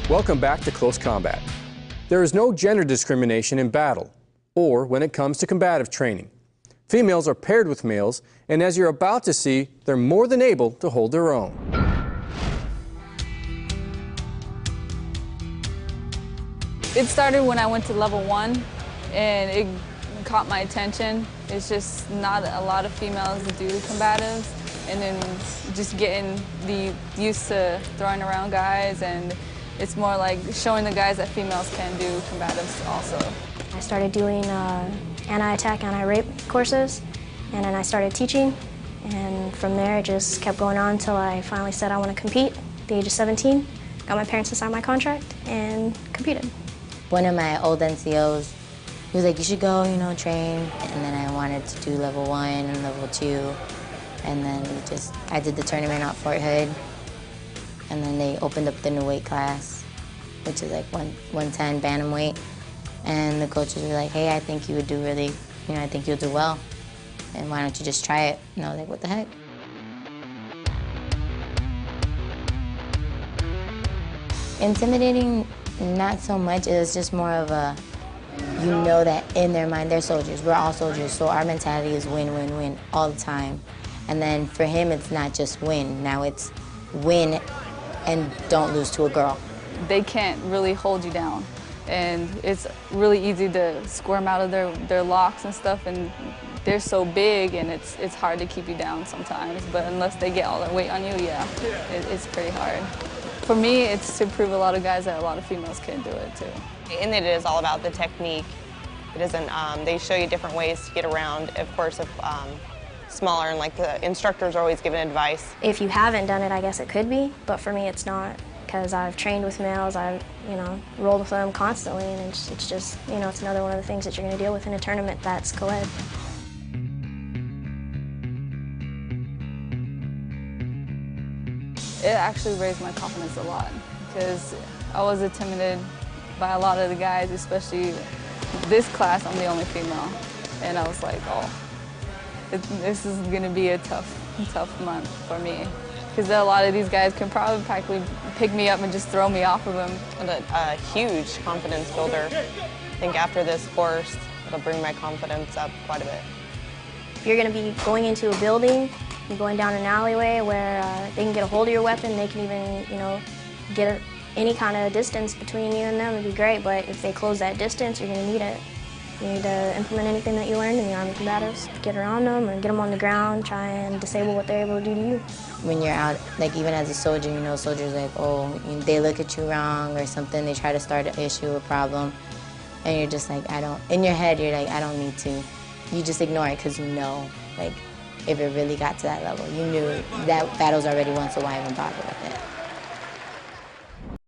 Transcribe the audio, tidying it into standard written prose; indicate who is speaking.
Speaker 1: Welcome back to Close Combat. There is no gender discrimination in battle or when it comes to combative training. Females are paired with males, and as you're about to see, they're more than able to hold their own.
Speaker 2: It started when I went to level 1, and it caught my attention. It's just not a lot of females that do combatives, and then just getting used to throwing around guys, and it's more like showing the guys that females can do combatives also.
Speaker 3: I started doing anti-attack, anti-rape courses, and then I started teaching, and from there it just kept going on until I finally said I want to compete at the age of 17, got my parents to sign my contract, and competed.
Speaker 4: One of my old NCOs, he was like, you should go, train, and then I wanted to do level 1 and level 2, and then I did the tournament at Fort Hood, and then they opened up the new weight class, which is like 110 bantamweight. And the coaches were like, hey, I think you would do really, I think you'll do well. And why don't you just try it? And I was like, what the heck? Intimidating, not so much. It was just more of a, that in their mind, they're soldiers. We're all soldiers, so our mentality is win, win, win all the time. And then for him, it's not just win. Now it's win and don't lose to a girl.
Speaker 2: They can't really hold you down, and it's really easy to squirm out of their locks and stuff, and they're so big, and it's hard to keep you down sometimes, but unless they get all their weight on you, yeah, it's pretty hard. For me, it's to prove a lot of guys that a lot of females can do it too.
Speaker 5: And it is all about the technique. It isn't, they show you different ways to get around, of course, if smaller, and like the instructors are always giving advice.
Speaker 3: If you haven't done it, I guess it could be, but for me it's not, because I've trained with males, I've, rolled with them constantly, and it's just, it's another one of the things that you're going to deal with in a tournament that's co-ed.
Speaker 2: It actually raised my confidence a lot, because I was intimidated by a lot of the guys, especially this class. I'm the only female, and I was like, oh, this is going to be a tough month for me, because a lot of these guys can probably practically pick me up and just throw me off of them.
Speaker 5: A huge confidence builder. I think after this course, it'll bring my confidence up quite a bit.
Speaker 3: If you're going to be going into a building, you're going down an alleyway where they can get a hold of your weapon, they can even, get any kind of distance between you and them, it'd be great, but if they close that distance, you're going to need it. You need to implement anything that you learned in the Army combatives. Get around them or get them on the ground, try and disable what they're able to do to you.
Speaker 4: When you're out, like even as a soldier, soldiers like, oh, they look at you wrong or something, they try to start an issue, a problem, and you're just like, in your head, you're like, I don't need to. You just ignore it because like, if it really got to that level, you knew that battle's already won, so why even bother with it?